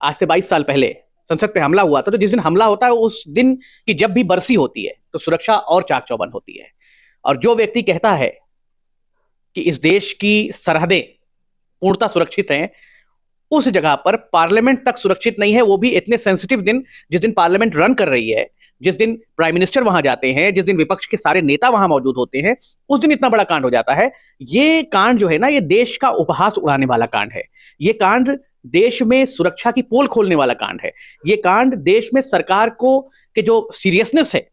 आज से 22 साल पहले संसद पे हमला हुआ था, तो जिस दिन हमला होता है उस दिन की जब भी बरसी होती है तो सुरक्षा और चाक चौबंद होती है। और जो व्यक्ति कहता है कि इस देश की सरहदें पूर्णतः सुरक्षित हैं, उस जगह पर पार्लियामेंट तक सुरक्षित नहीं है, वो भी इतने सेंसिटिव दिन, जिस दिन पार्लियामेंट रन कर रही है, जिस दिन प्राइम मिनिस्टर वहां जाते हैं, जिस दिन विपक्ष के सारे नेता वहां मौजूद होते हैं, उस दिन इतना बड़ा कांड हो जाता है। ये कांड जो है ना, ये देश का उपहास उड़ाने वाला कांड है। ये कांड देश में सुरक्षा की पोल खोलने वाला कांड है। ये कांड देश में सरकार को के जो सीरियसनेस है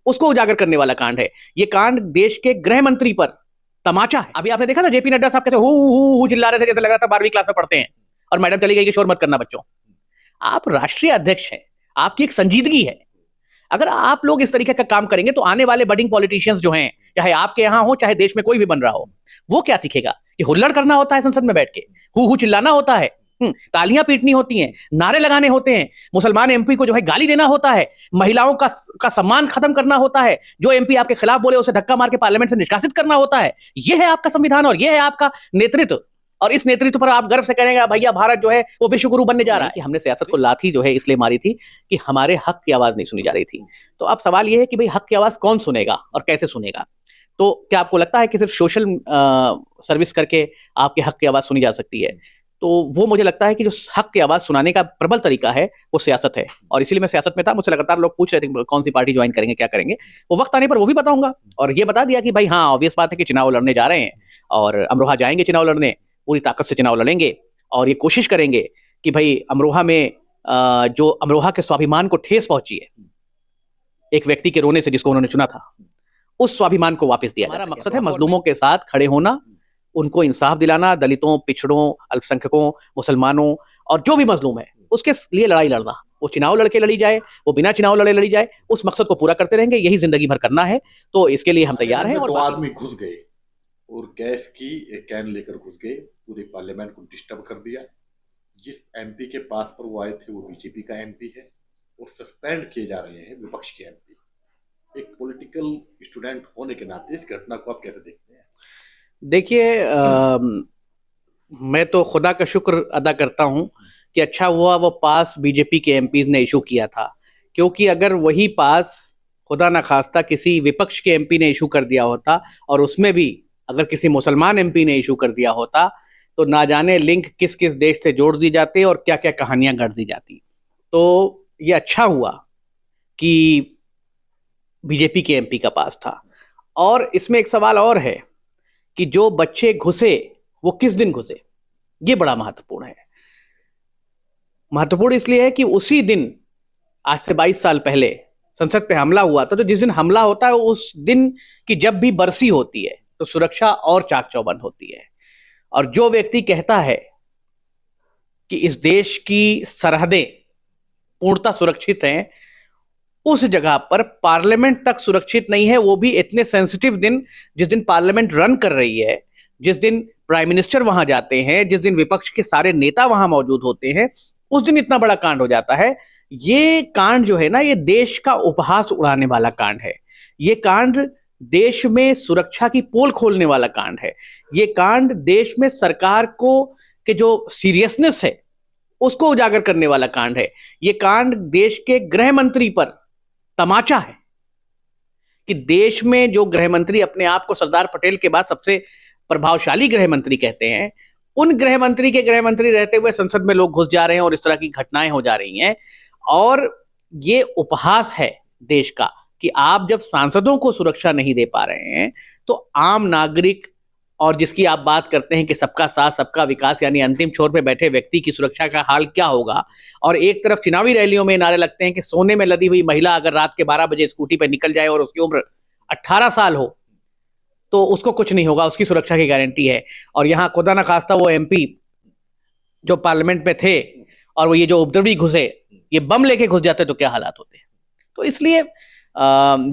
उसको उजागर करने वाला कांड है। ये कांड देश के गृह मंत्री पर तमाचा है। अभी आपने देखा ना, जेपी नड्डा साहब कैसे हु चिल्ला रहे थे, जैसे लग रहा था 12वीं क्लास में पढ़ते हैं, और मैडम चली गई कि शोर मत करना बच्चों। आप राष्ट्रीय अध्यक्ष हैं, आपकी एक संजीदगी है। अगर आप लोग इस तरीके का काम करेंगे तो आने वाले बडिंग पॉलिटिशियंस जो हैं, चाहे आपके यहां हो चाहे देश में कोई भी बन रहा हो, वो क्या सीखेगा कि हुल्लड़ करना होता है संसद में बैठ के, हु चिल्लाना होता है, तालियां पीटनी होती हैं, नारे लगाने होते हैं, मुसलमान एमपी को जो है गाली देना होता है, महिलाओं का सम्मान खत्म करना होता है, जो एमपी आपके खिलाफ बोले उसे धक्का मार के पार्लियामेंट से निष्कासित करना होता है। यह है आपका संविधान और यह है आपका नेतृत्व। और इस नेतृत्व पर आप गर्व से कहेंगे भैया भारत जो है वो विश्व गुरु बनने जा रहा है। कि हमने सियासत को लाठी जो है इसलिए मारी थी कि हमारे हक की आवाज नहीं सुनी जा रही थी। तो अब सवाल यह है कि भाई हक की आवाज कौन सुनेगा और कैसे सुनेगा? तो क्या आपको लगता है कि सिर्फ सोशल सर्विस करके आपके हक की आवाज सुनी जा सकती है? तो वो मुझे लगता है कि जो हक की आवाज सुनाने का प्रबल तरीका है वो सियासत है। और इसीलिए मैं सियासत में था। मुझसे लगातार लोग पूछ रहे थे कौन सी पार्टी ज्वाइन करेंगे, क्या करेंगे। वो वक्त आने पर वो भी बताऊंगा। और ये बता दिया कि भाई हाँ, ऑब्वियस बात है कि चुनाव लड़ने जा रहे हैं और अमरोहा जाएंगे चुनाव लड़ने, पूरी ताकत से चुनाव लड़ेंगे और ये कोशिश करेंगे कि भाई अमरोहा में जो अमरोहा के स्वाभिमान को ठेस पहुंची है एक व्यक्ति के रोने से जिसको उन्होंने चुना था, उस स्वाभिमान को वापस दिया। हमारा मकसद है मजलूमों के साथ खड़े होना, उनको इंसाफ दिलाना, दलितों, पिछड़ों, अल्पसंख्यकों, मुसलमानों और जो भी मजलूम है उसके लिए लड़ाई लड़ना। वो चुनाव लड़के लड़ी जाए, वो बिना चुनाव लड़े लड़ी जाए, उस मकसद को पूरा करते रहेंगे। यही जिंदगी भर करना है, तो इसके लिए हम तैयार हैं। और दो आदमी घुस गए और गैस की एक कैन लेकर घुस गए, पूरे पार्लियामेंट को डिस्टर्ब कर दिया। जिस एमपी के पास पर वो आए थे वो बीजेपी का एमपी है और सस्पेंड किए जा रहे हैं विपक्ष के एमपी। एक पॉलिटिकल स्टूडेंट होने के नाते इस घटना को आप कैसे देखते हैं? देखिए, मैं तो खुदा का शुक्र अदा करता हूं कि अच्छा हुआ वो पास बीजेपी के एमपीज ने इशू किया था, क्योंकि अगर वही पास खुदा ना खास्ता किसी विपक्ष के एमपी ने इशू कर दिया होता और उसमें भी अगर किसी मुसलमान एमपी ने इशू कर दिया होता, तो ना जाने लिंक किस किस देश से जोड़ दी जाती और क्या क्या कहानियां गढ़ दी जाती। तो ये अच्छा हुआ कि बीजेपी के एमपी का पास था। और इसमें एक सवाल और है कि जो बच्चे घुसे वो किस दिन घुसे, ये बड़ा महत्वपूर्ण है। महत्वपूर्ण इसलिए है कि उसी दिन आज से 22 साल पहले संसद पे हमला हुआ था, तो जिस दिन हमला होता है उस दिन की जब भी बरसी होती है तो सुरक्षा और चाक चौबंद होती है। और जो व्यक्ति कहता है कि इस देश की सरहदें पूर्णतः सुरक्षित हैं, उस जगह पर पार्लियामेंट तक सुरक्षित नहीं है, वो भी इतने सेंसिटिव दिन, जिस दिन पार्लियामेंट रन कर रही है, जिस दिन प्राइम मिनिस्टर वहां जाते हैं, जिस दिन विपक्ष के सारे नेता वहां मौजूद होते हैं, उस दिन इतना बड़ा कांड हो जाता है। ये कांड जो है ना, ये देश का उपहास उड़ाने वाला कांड है। ये कांड देश में सुरक्षा की पोल खोलने वाला कांड है। ये कांड देश में सरकार को के जो सीरियसनेस है उसको उजागर करने वाला कांड है। ये कांड देश के गृह मंत्री पर तमाचा है कि देश में जो गृह मंत्री अपने आप को सरदार पटेल के बाद सबसे प्रभावशाली गृह मंत्री कहते हैं, उन गृह मंत्री के गृह मंत्री रहते हुए संसद में लोग घुस जा रहे हैं और इस तरह की घटनाएं हो जा रही हैं। और ये उपहास है देश का कि आप जब सांसदों को सुरक्षा नहीं दे पा रहे हैं तो आम नागरिक और जिसकी आप बात करते हैं कि सबका साथ सबका विकास यानी अंतिम छोर पे बैठे व्यक्ति की सुरक्षा का हाल क्या होगा। और एक तरफ चुनावी रैलियों में नारे लगते हैं कि सोने में लदी हुई महिला अगर रात के 12 बजे स्कूटी पर निकल जाए और उसकी उम्र 18 साल हो तो उसको कुछ नहीं होगा, उसकी सुरक्षा की गारंटी है। और यहाँ खुदा ना खास्ता वो एमपी जो पार्लियामेंट में थे और वो ये जो उपद्रवी घुसे, ये बम लेके घुस जाते तो क्या हालात होते। तो इसलिए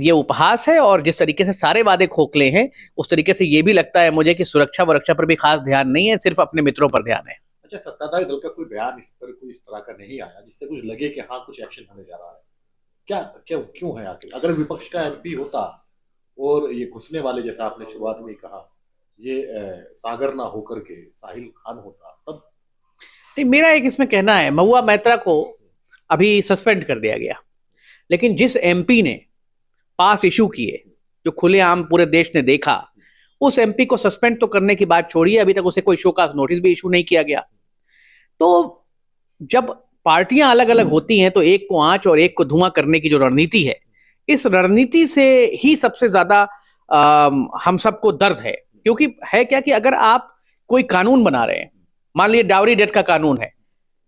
ये उपहास है। और जिस तरीके से सारे वादे खोखले हैं उस तरीके से ये भी लगता है मुझे कि सुरक्षा वरक्षा पर भी खास ध्यान नहीं है, सिर्फ अपने मित्रों पर ध्यान है। अच्छा, सत्ताधारी दल का कोई बयान इस पर कोई इस तरह का नहीं आया जिससे कुछ लगे कि हाँ कुछ एक्शन होने जा रहा है? क्या क्यों है आखिर? अगर विपक्ष का एमपी होता और ये घुसने वाले, जैसा आपने शुरुआत में कहा, ये सागर ना होकर के साहिल खान होता तब? नहीं, मेरा एक इसमें कहना है, महुआ मैत्रा को अभी सस्पेंड कर दिया गया, लेकिन जिस एमपी ने पास इशू किए, जो खुलेआम पूरे देश ने देखा, उस एमपी को सस्पेंड तो करने की बात छोड़िए, अभी तक उसे कोई शोकाज नोटिस भी इशू नहीं किया गया। तो जब पार्टियां अलग अलग होती हैं तो एक को आंच और एक को धुआं करने की जो रणनीति है, इस रणनीति से ही सबसे ज्यादा हम सबको दर्द है। क्योंकि है क्या कि अगर आप कोई कानून बना रहे हैं, मान लीजिए डाउरी डेथ का कानून है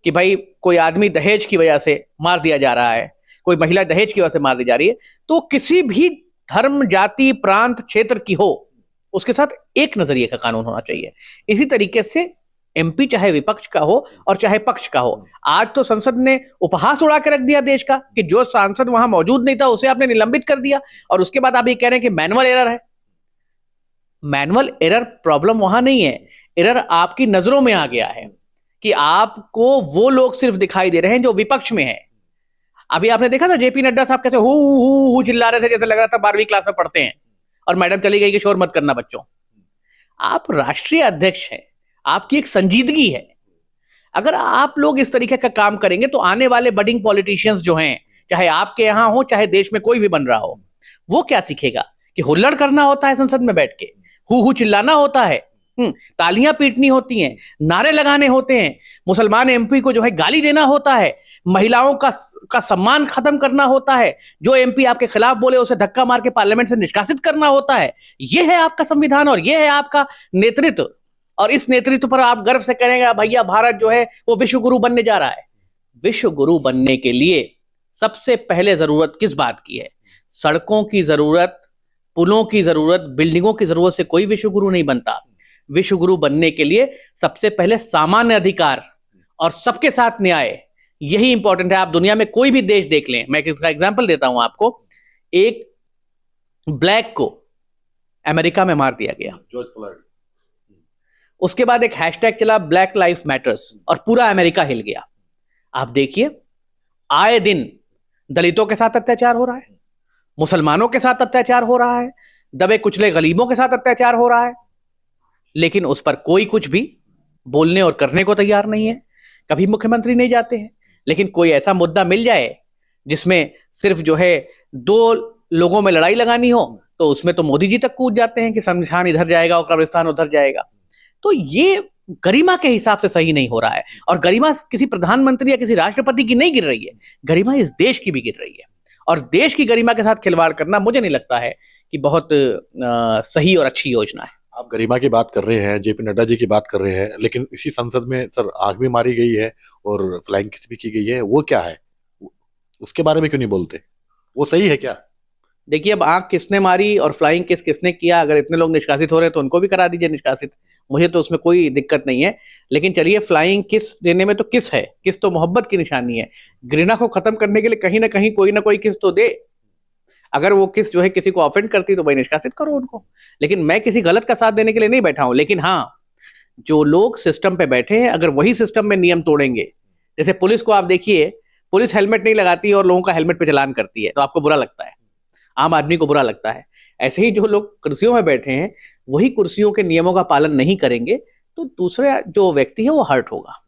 कि भाई कोई आदमी दहेज की वजह से मार दिया जा रहा है, कोई महिला दहेज की वजह से मार दी जा रही है, तो किसी भी धर्म, जाति, प्रांत, क्षेत्र की हो, उसके साथ एक नजरिए का कानून होना चाहिए। इसी तरीके से एमपी चाहे विपक्ष का हो और चाहे पक्ष का हो, आज तो संसद ने उपहास उड़ा के रख दिया देश का कि जो सांसद वहां मौजूद नहीं था उसे आपने निलंबित कर दिया, और उसके बाद आप ये कह रहे हैं कि मैनुअल एरर है। मैनुअल एरर प्रॉब्लम वहां नहीं है, एरर आपकी नजरों में आ गया है कि आपको वो लोग सिर्फ दिखाई दे रहे हैं जो विपक्ष में है। अभी आपने देखा था जेपी नड्डा साहब कैसे हु चिल्ला रहे थे, जैसे लग रहा था 12वीं क्लास में पढ़ते हैं, और मैडम चली गई कि शोर मत करना बच्चों। आप राष्ट्रीय अध्यक्ष हैं, आपकी एक संजीदगी है। अगर आप लोग इस तरीके का काम करेंगे तो आने वाले बडिंग पॉलिटिशियंस जो हैं, चाहे आपके यहां हो चाहे देश में कोई भी बन रहा हो, वो क्या सीखेगा कि हुल्लड़ करना होता है संसद में बैठ के, हु चिल्लाना होता है, तालियां पीटनी होती हैं, नारे लगाने होते हैं, मुसलमान एमपी को जो है गाली देना होता है, महिलाओं का सम्मान खत्म करना होता है, जो एमपी आपके खिलाफ बोले उसे धक्का मार के पार्लियामेंट से निष्कासित करना होता है। यह है आपका संविधान और यह है आपका नेतृत्व, और इस नेतृत्व पर आप गर्व से करेंगे भैया भारत जो है वो विश्व गुरु बनने जा रहा है। विश्व गुरु बनने के लिए सबसे पहले जरूरत किस बात की है? सड़कों की जरूरत, पुलों की जरूरत, बिल्डिंगों की जरूरत से कोई विश्व गुरु नहीं बनता। विश्व गुरु बनने के लिए सबसे पहले सामान्य अधिकार और सबके साथ न्याय, यही इंपॉर्टेंट है। आप दुनिया में कोई भी देश देख लें, मैं इसका एग्जांपल देता हूं आपको। एक ब्लैक को अमेरिका में मार दिया गया, जॉर्ज फ्लॉयड, उसके बाद एक हैशटैग चला ब्लैक लाइफ मैटर्स और पूरा अमेरिका हिल गया। आप देखिए, आए दिन दलितों के साथ अत्याचार हो रहा है, मुसलमानों के साथ अत्याचार हो रहा है, दबे कुचले गरीबों के साथ अत्याचार हो रहा है, लेकिन उस पर कोई कुछ भी बोलने और करने को तैयार नहीं है। कभी मुख्यमंत्री नहीं जाते हैं, लेकिन कोई ऐसा मुद्दा मिल जाए जिसमें सिर्फ जो है दो लोगों में लड़ाई लगानी हो, तो उसमें तो मोदी जी तक कूद जाते हैं कि शमशान इधर जाएगा और कब्रिस्तान उधर जाएगा। तो ये गरिमा के हिसाब से सही नहीं हो रहा है, और गरिमा किसी प्रधानमंत्री या किसी राष्ट्रपति की नहीं गिर रही है, गरिमा इस देश की भी गिर रही है। और देश की गरिमा के साथ खिलवाड़ करना मुझे नहीं लगता है कि बहुत सही और अच्छी योजना है। आप गरिमा की बात कर रहे हैं, जेपी नड्डा जी की बात कर रहे हैं, लेकिन इसी संसद में सर आग भी मारी गई है और फ्लाइंग किस भी की गई है, वो क्या है? उसके बारे में क्यों नहीं बोलते? वो सही है क्या? देखिए, अब आंख किसने मारी और फ्लाइंग किस किसने किया, अगर इतने लोग निष्कासित हो रहे हैं तो उनको भी करा दीजिए निष्कासित, मुझे तो उसमें कोई दिक्कत नहीं है। लेकिन चलिए, फ्लाइंग किस देने में तो किस है, किस तो मोहब्बत की निशानी है। घृणा को खत्म करने के लिए कहीं ना कहीं कोई ना कोई किस तो दे। अगर वो किस जो है किसी को ऑफेंड करती तो भाई निष्कासित करो उनको। लेकिन मैं किसी गलत का साथ देने के लिए नहीं बैठा हूं। लेकिन हाँ, जो लोग सिस्टम पे बैठे हैं, अगर वही सिस्टम में नियम तोड़ेंगे, जैसे पुलिस को आप देखिए, पुलिस हेलमेट नहीं लगाती और लोगों का हेलमेट पे चालान करती है, तो आपको बुरा लगता है, आम आदमी को बुरा लगता है। ऐसे ही जो लोग कुर्सियों में बैठे हैं, वही कुर्सियों के नियमों का पालन नहीं करेंगे तो दूसरे जो व्यक्ति है वो हर्ट होगा।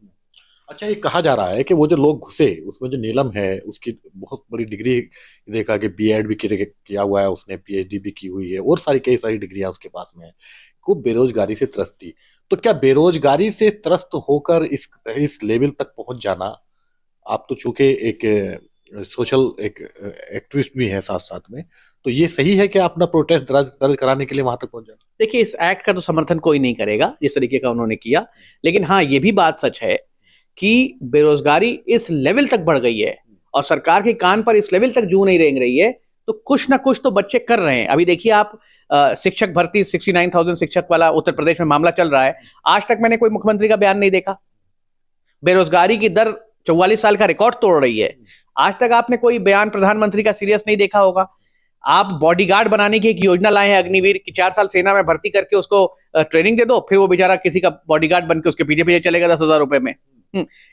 अच्छा, ये कहा जा रहा है कि वो जो लोग घुसे उसमें जो नीलम है उसकी बहुत बड़ी डिग्री, देखा कि बीएड भी किया हुआ है उसने, पीएचडी भी की हुई है और कई सारी डिग्रियां उसके पास में है, को बेरोजगारी से त्रस्त थी। तो क्या बेरोजगारी से त्रस्त होकर इस लेवल तक पहुंच जाना, आप तो चूंकि एक सोशल एक एक्टिविस्ट भी है साथ साथ में, तो ये सही है कि अपना प्रोटेस्ट दर्ज कराने के लिए वहां तक पहुंच जाना? देखिए, इस एक्ट का तो समर्थन कोई नहीं करेगा जिस तरीके का उन्होंने किया। लेकिन हाँ, ये भी बात सच है कि बेरोजगारी इस लेवल तक बढ़ गई है और सरकार के कान पर इस लेवल तक जू नहीं रेंग रही है, तो कुछ ना कुछ तो बच्चे कर रहे हैं। अभी देखिए आप, शिक्षक भर्ती 69,000 शिक्षक वाला उत्तर प्रदेश में मामला चल रहा है, आज तक मैंने कोई मुख्यमंत्री का बयान नहीं देखा। बेरोजगारी की दर 44 साल का रिकॉर्ड तोड़ रही है, आज तक आपने कोई बयान प्रधानमंत्री का सीरियस नहीं देखा होगा। आप बॉडीगार्ड बनाने की एक योजना लाए हैं अग्निवीर की, 4 साल सेना में भर्ती करके उसको ट्रेनिंग दे दो, फिर वो बेचारा किसी का बॉडीगार्ड बन के उसके पीछे पीछे चलेगा 10,000 रुपए में।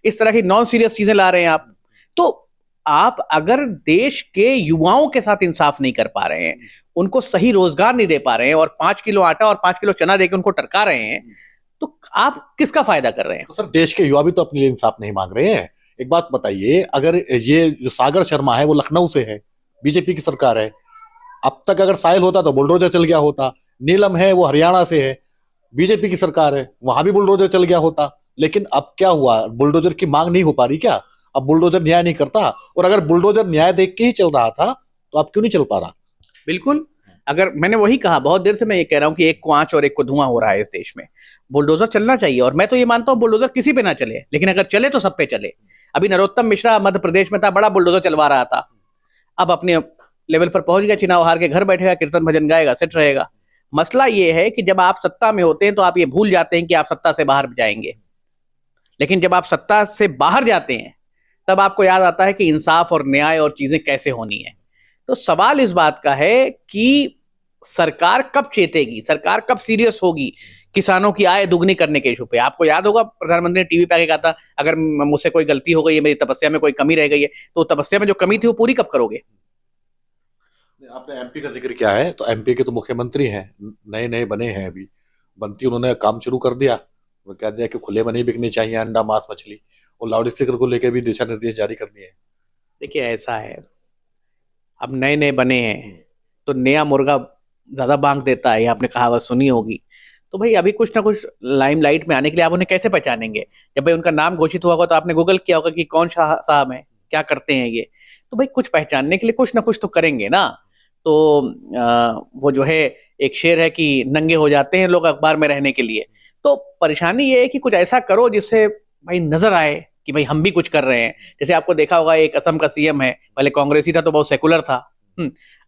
इस तरह की नॉन सीरियस चीजें ला रहे हैं आप। तो आप अगर देश के युवाओं के साथ इंसाफ नहीं कर पा रहे हैं, उनको सही रोजगार नहीं दे पा रहे हैं और 5 किलो आटा और 5 किलो चना देकर उनको टरका रहे हैं, तो आप किसका फायदा कर रहे हैं? तो सर देश के युवा भी तो अपने लिए इंसाफ नहीं मांग रहे हैं। एक बात बताइए, अगर ये जो सागर शर्मा है वो लखनऊ से है, बीजेपी की सरकार है, अब तक अगर साहिल होता तो बुलडोजर चल गया होता। नीलम है वो हरियाणा से है, बीजेपी की सरकार है, वहां भी बुलडोजर चल गया होता। लेकिन अब क्या हुआ, बुलडोजर की मांग नहीं हो पा रही क्या? अब बुलडोजर न्याय नहीं करता, और अगर बुलडोजर न्याय देख के ही चल रहा था तो अब क्यों नहीं चल पा रहा? बिल्कुल। अगर मैंने वही कहा, बहुत देर से मैं ये कह रहा हूं कि एक को आंच और एक को धुआं हो रहा है इस देश में। बुलडोजर चलना चाहिए, और मैं तो ये मानता हूं बुलडोजर किसी पे ना चले, लेकिन अगर चले तो सब पे चले। अभी नरोत्तम मिश्रा मध्य प्रदेश में था, बड़ा बुलडोजर चलवा रहा था, अब अपने लेवल पर पहुंच गया, चुनाव हार के घर बैठेगा, कीर्तन भजन गाएगा, सेट रहेगा। मसला ये है कि जब आप सत्ता में होते हैं तो आप ये भूल जाते हैं कि आप सत्ता से बाहर जाएंगे, लेकिन जब आप सत्ता से बाहर जाते हैं तब आपको याद आता है कि इंसाफ और न्याय और चीजें कैसे होनी है। तो सवाल इस बात का है कि सरकार कब चेतेगी, सरकार कब सीरियस होगी किसानों की आय दुगनी करने के इशू पे। आपको याद होगा प्रधानमंत्री ने टीवी पे आके कहा था, अगर मुझसे कोई गलती हो गई है, मेरी तपस्या में कोई कमी रह गई है, तो तपस्या में जो कमी थी वो पूरी कब करोगे? आपने एमपी का जिक्र किया है, तो एमपी के तो मुख्यमंत्री हैं, नए नए बने हैं, अभी बनती उन्होंने काम शुरू कर दिया। वो कह दिया कि खुले में नहीं बिकनी चाहिए अंडा मांस मछली, और लाउड स्पीकर को लेकर भी दिशा निर्देश जारी कर दिए हैं। देखिए ऐसा है, अब नए नए बने हैं तो नया मुर्गा ज्यादा बांग देता है, ये आपने कहावत सुनी होगी। तो भाई अभी कुछ ना कुछ लाइमलाइट में आने के लिए आप उन्हें कैसे पहचानेंगे? जब भाई उनका नाम घोषित हुआ होगा तो आपने गूगल किया होगा कि कौन साहब है, क्या करते हैं ये। तो भाई कुछ पहचानने के लिए कुछ ना कुछ तो करेंगे ना। तो वो जो है, एक शेर है कि नंगे हो जाते हैं लोग अखबार में रहने के लिए। तो परेशानी ये है कि कुछ ऐसा करो जिससे भाई नजर आए कि भाई हम भी कुछ कर रहे हैं। जैसे आपको देखा होगा, एक असम का सीएम है, पहले कांग्रेसी था तो बहुत सेकुलर था,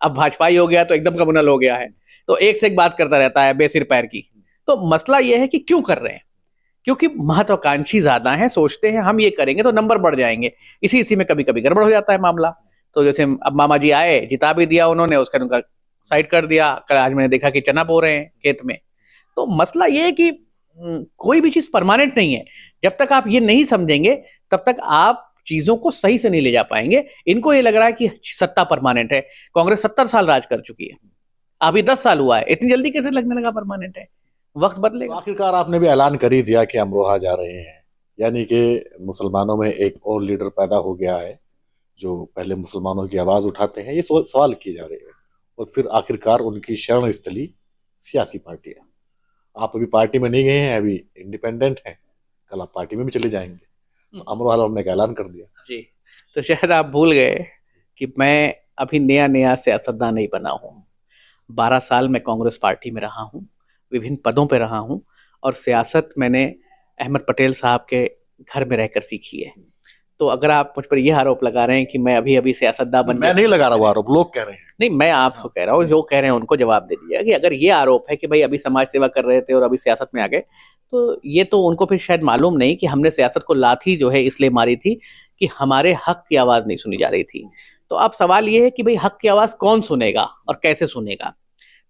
अब भाजपाई हो गया तो एकदम कम्युनल हो गया है, तो एक से एक बात करता रहता है बेसिर पैर की। तो मसला यह है कि क्यों कर रहे हैं? क्योंकि महत्वाकांक्षी ज्यादा हैं, सोचते हैं हम ये करेंगे तो नंबर बढ़ जाएंगे। इसी में कभी कभी गड़बड़ हो जाता है मामला। तो जैसे अब मामा जी आए, जिता भी दिया उन्होंने, उसका उनका साइड कर दिया। कल आज मैंने देखा कि चना बो रहे हैं खेत में। तो मसला ये है कि कोई भी चीज परमानेंट नहीं है। जब तक आप ये नहीं समझेंगे तब तक आप चीजों को सही से नहीं ले जा पाएंगे। इनको ये लग रहा है कि सत्ता परमानेंट है। कांग्रेस 70 साल राज कर चुकी है, अभी 10 साल हुआ है, इतनी जल्दी कैसे लगने लगा परमानेंट है? वक्त बदलेगा। तो आखिरकार आपने भी ऐलान कर ही दिया कि अमरोहा जा रहे हैं, यानी कि मुसलमानों में एक और लीडर पैदा हो गया है जो पहले मुसलमानों की आवाज उठाते हैं। ये सवाल किए जा रहे हैं, और फिर आखिरकार उनकी शरण स्थली सियासी पार्टियां। आप अभी पार्टी में नहीं गए हैं, अभी इंडिपेंडेंट हैं, कल आप पार्टी में भी चले जाएंगे। तो अमरोहा ने एक ऐलान कर दिया जी। तो शायद आप भूल गए कि मैं अभी नया नया सियासतदान नहीं बना हूँ। 12 साल मैं कांग्रेस पार्टी में रहा हूँ, विभिन्न पदों पे रहा हूँ, और सियासत मैंने अहमद पटेल साहब के घर में रहकर सीखी है। तो अगर आप मुझ पर यह आरोप लगा रहे हैं कि मैं अभी अभी सियासतदान बन मैं नहीं लगा रहा वो आरोप, लोग कह रहे हैं। नहीं, मैं आपको कह रहा हूँ, जो कह रहे हैं उनको जवाब दे दीजिएगा कि अगर ये आरोप है कि भाई अभी समाज सेवा कर रहे थे और अभी सियासत में आ गए, तो ये तो उनको फिर शायद मालूम नहीं कि हमने सियासत को लाथी जो है इसलिए मारी थी कि हमारे हक की आवाज नहीं सुनी जा रही थी। तो अब सवाल ये है कि भाई हक की आवाज कौन सुनेगा और कैसे सुनेगा?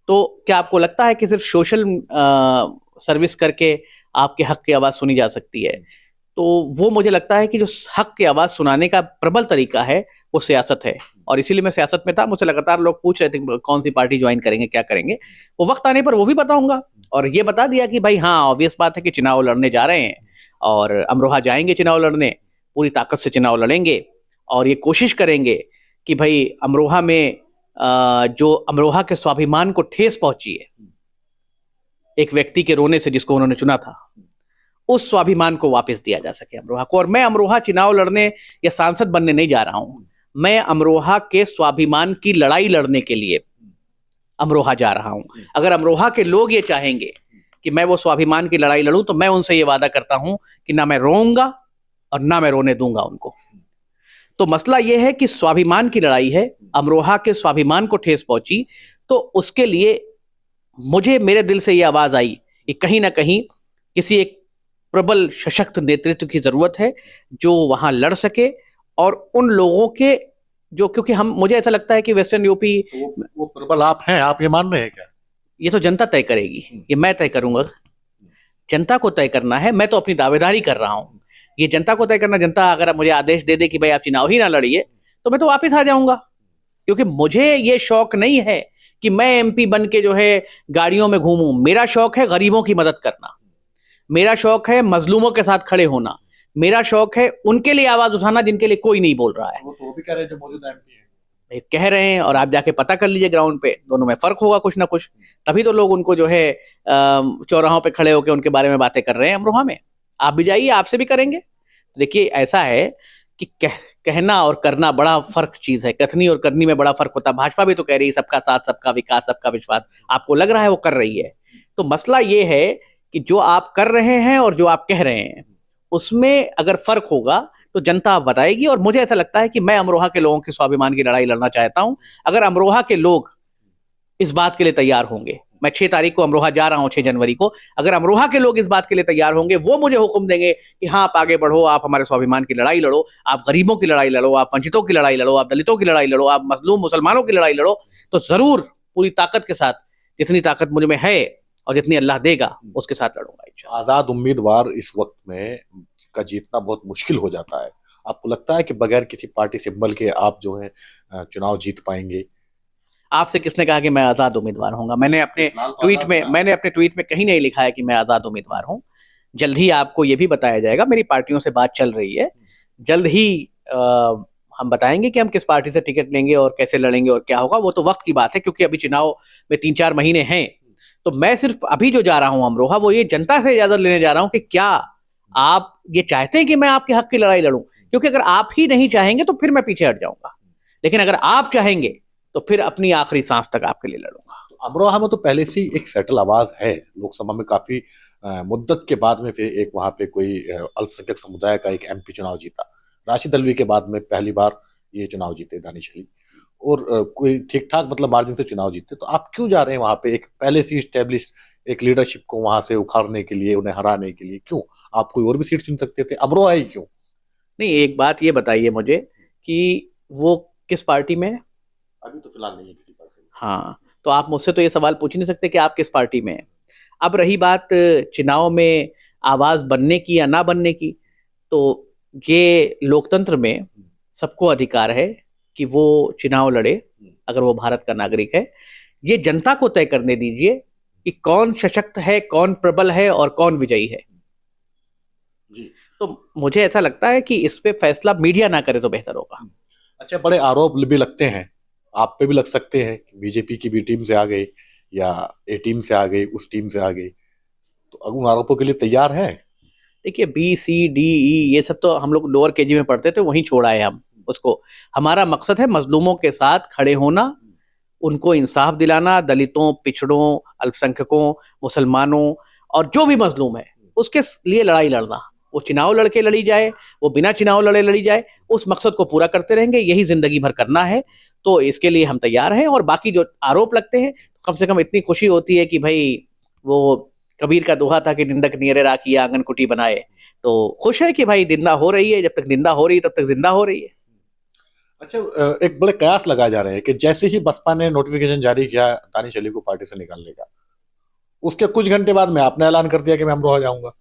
तो क्या आपको लगता है कि सिर्फ सोशल सर्विस करके आपके हक की आवाज सुनी जा सकती है? तो वो मुझे लगता है कि जो हक की आवाज सुनाने का प्रबल तरीका है वो सियासत है, और इसीलिए मैं सियासत में था। मुझसे लगातार लोग पूछ रहे थे कौन सी पार्टी ज्वाइन करेंगे, क्या करेंगे। वो वक्त आने पर वो भी बताऊंगा, और ये बता दिया कि भाई हाँ, ऑब्वियस बात है कि चुनाव लड़ने जा रहे हैं और अमरोहा जाएंगे चुनाव लड़ने, पूरी ताकत से चुनाव लड़ेंगे, और ये कोशिश करेंगे कि भाई अमरोहा में जो अमरोहा के स्वाभिमान को ठेस पहुंची है एक व्यक्ति के रोने से जिसको उन्होंने चुना था, उस स्वाभिमान को वापस दिया जा सके अमरोहा को। और मैं अमरोहा चुनाव लड़ने या सांसद बनने नहीं जा रहा हूं, मैं अमरोहा के स्वाभिमान की लड़ाई लड़ने के लिए अमरोहा जा रहा हूं। अगर अमरोहा के लोग ये चाहेंगे कि मैं वो स्वाभिमान की लड़ाई लड़ूं, तो मैं उनसे ये वादा करता हूं कि ना मैं रोऊंगा और ना मैं रोने दूंगा उनको। तो मसला ये है कि स्वाभिमान की लड़ाई है, अमरोहा के स्वाभिमान को ठेस पहुंची, तो उसके लिए मुझे मेरे दिल से ये आवाज आई कि कहीं ना कहीं किसी एक प्रबल सशक्त नेतृत्व की जरूरत है जो वहां लड़ सके। और उन लोगों के जो, क्योंकि हम, मुझे ऐसा लगता है कि वेस्टर्न यूपी, वो प्रबल आप हैं, आप ये मान रहे हैं क्या? ये तो जनता तय करेगी, ये मैं तय करूंगा? जनता को तय करना है, मैं तो अपनी दावेदारी कर रहा हूं। ये जनता को तय करना, जनता अगर मुझे आदेश दे दे कि भाई आप चुनाव ही ना लड़िए, तो मैं तो वापस आ जाऊंगा। क्योंकि मुझे ये शौक नहीं है कि मैं एमपी बन के जो है गाड़ियों में घूमूं। मेरा शौक है गरीबों की मदद करना, मेरा शौक है मजलूमों के साथ खड़े होना, मेरा शौक है उनके लिए आवाज उठाना जिनके लिए कोई नहीं बोल रहा है। वो भी कह रहे हैं जो मौजूदा एमपी है, ये कह रहे हैं, और आप जाके पता कर लीजिए ग्राउंड पे, दोनों में फर्क होगा कुछ ना कुछ। तभी तो लोग उनको जो है चौराहों पे खड़े होकर उनके बारे में बातें कर रहे हैं अमरोहा में। आप भी जाइए, आपसे भी करेंगे। देखिए ऐसा है कि कहना और करना बड़ा फर्क चीज है, कथनी और करनी में बड़ा फर्क होता है। भाजपा भी तो कह रही है सबका साथ, सबका विकास, सबका विश्वास, आपको लग रहा है वो कर रही है। तो मसला ये है कि जो आप कर रहे हैं और जो आप कह रहे हैं उसमें अगर फर्क होगा तो जनता बताएगी। और मुझे ऐसा लगता है कि मैं अमरोहा के लोगों के स्वाभिमान की लड़ाई लड़ना चाहता हूं। अगर अमरोहा के लोग इस बात के लिए तैयार होंगे, मैं 6 तारीख को अमरोहा जा रहा हूं, 6 जनवरी को, अगर अमरोहा के लोग इस बात के लिए तैयार होंगे, वो मुझे हुक्म देंगे कि हाँ आप आगे बढ़ो, आप हमारे स्वाभिमान की लड़ाई लड़ो, आप गरीबों की लड़ाई लड़ो, आप वंचितों की लड़ाई लड़ो, आप दलितों की लड़ाई लड़ो, आप मजलूम मुसलमानों की लड़ाई लड़ो, तो जरूर पूरी ताकत के साथ, जितनी ताकत मुझ में है और जितनी अल्लाह देगा उसके साथ लड़ूंगा। आजाद उम्मीदवार इस वक्त में का जीतना बहुत मुश्किल हो जाता है। आपको लगता है कि बगैर किसी पार्टी सिंबल के आप जो है चुनाव जीत पाएंगे? आपसे किसने कहा कि मैं आजाद उम्मीदवार हूंगा? मैंने अपने ट्वीट में कहीं नहीं लिखा है कि मैं आजाद उम्मीदवार हूं। जल्द ही आपको यह भी बताया जाएगा, मेरी पार्टियों से बात चल रही है, जल्द ही हम बताएंगे कि हम किस पार्टी से टिकट लेंगे और कैसे लड़ेंगे और क्या होगा। वो तो वक्त की बात है, क्योंकि अभी चुनाव में 3-4 महीने हैं। तो मैं सिर्फ अभी जो जा रहा हूं अमरोहा, वो ये जनता से इजाजत लेने जा रहा हूं कि क्या आप ये चाहते हैं कि मैं आपके हक की लड़ाई लड़ूं? क्योंकि अगर आप ही नहीं चाहेंगे तो फिर मैं पीछे हट जाऊंगा, लेकिन अगर आप चाहेंगे तो फिर अपनी आखिरी सांस तक आपके लिए लड़ूंगा। अमरोहा में तो पहले से ही एक सेटल आवाज है, लोकसभा में काफी मुद्दत के बाद में फिर एक वहां पे कोई अल्पसंख्यक समुदाय का एक एमपी चुनाव जीता। राशिद अल्वी के बाद में पहली बार ये चुनाव जीते दानिश अली, और कोई ठीक ठाक मतलब मार्जिन से चुनाव जीते। तो आप क्यों जा रहे हैं वहां पे एक पहले से स्टेब्लिश एक लीडरशिप को वहां से उखाड़ने के लिए, उन्हें हराने के लिए? क्यों? आप कोई और भी सीट चुन सकते थे, अमरोहा ही क्यों? नहीं, एक बात ये बताइए मुझे कि वो किस पार्टी में है? अभी तो फिलहाल नहीं है किसी पार्टी में। हाँ, तो आप मुझसे तो ये सवाल पूछ नहीं सकते कि आप किस पार्टी में हैं। अब रही बात चुनाव में आवाज बनने की या ना बनने की, तो ये लोकतंत्र में सबको अधिकार है कि वो चुनाव लड़े, अगर वो भारत का नागरिक है। ये जनता को तय करने दीजिए कि कौन सशक्त है, कौन प्रबल है और कौन विजयी है। जी। तो मुझे ऐसा लगता है कि इस पे फैसला मीडिया ना करे तो बेहतर होगा। अच्छा, बड़े आरोप भी लगते हैं, आप पे भी लग सकते हैं, बीजेपी की बी टीम से आ गए या ए टीम से आ गए, उस टीम से आ गए, तो उन आरोपों के लिए तैयार है? देखिए BCDE ये सब तो हम लोग लोअर केजी में पढ़ते थे, वहीं छोड़ा है हम उसको। हमारा मकसद है मजलूमों के साथ खड़े होना, उनको इंसाफ दिलाना, दलितों, पिछड़ों, अल्पसंख्यकों, मुसलमानों और जो भी मजलूम है उसके लिए लड़ाई लड़ना। वो चुनाव लड़के लड़ी जाए, वो बिना चुनाव लड़े लड़ी जाए, उस मकसद को पूरा करते रहेंगे, यही जिंदगी भर करना है। तो इसके लिए हम तैयार हैं। और बाकी जो आरोप लगते हैं, कम से कम इतनी खुशी होती है कि भाई वो कबीर का दोहा था कि निंदक नियरे राखी आंगन कुटी बनाए, तो खुश है कि भाई निंदा हो रही है, जब तक निंदा हो रही है तब तक जिंदा हो रही है। अच्छा, एक बड़े कयास लगाए जा रहे हैं कि जैसे ही बसपा ने नोटिफिकेशन जारी किया दानिश अली को पार्टी से निकालने का, उसके कुछ घंटे बाद में आपने ऐलान कर दिया कि मैं अमरोहा जाऊंगा।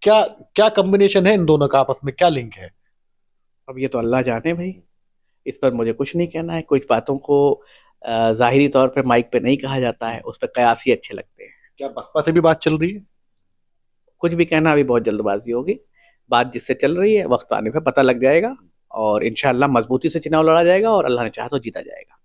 क्या क्या कॉम्बिनेशन है इन दोनों का, आपस में क्या लिंक है? अब ये तो अल्लाह जाने भाई, इस पर मुझे कुछ नहीं कहना है। कुछ बातों को जाहिरी तौर पर माइक पे नहीं कहा जाता है, उस पर कयास ही अच्छे लगते हैं। क्या बसपा से भी बात चल रही है? कुछ भी कहना अभी बहुत जल्दबाजी होगी। बात जिससे चल रही है वक्त आने पे पता लग जाएगा, और इंशाल्लाह मजबूती से चुनाव लड़ा जाएगा और अल्लाह ने चाहा तो जीता जाएगा।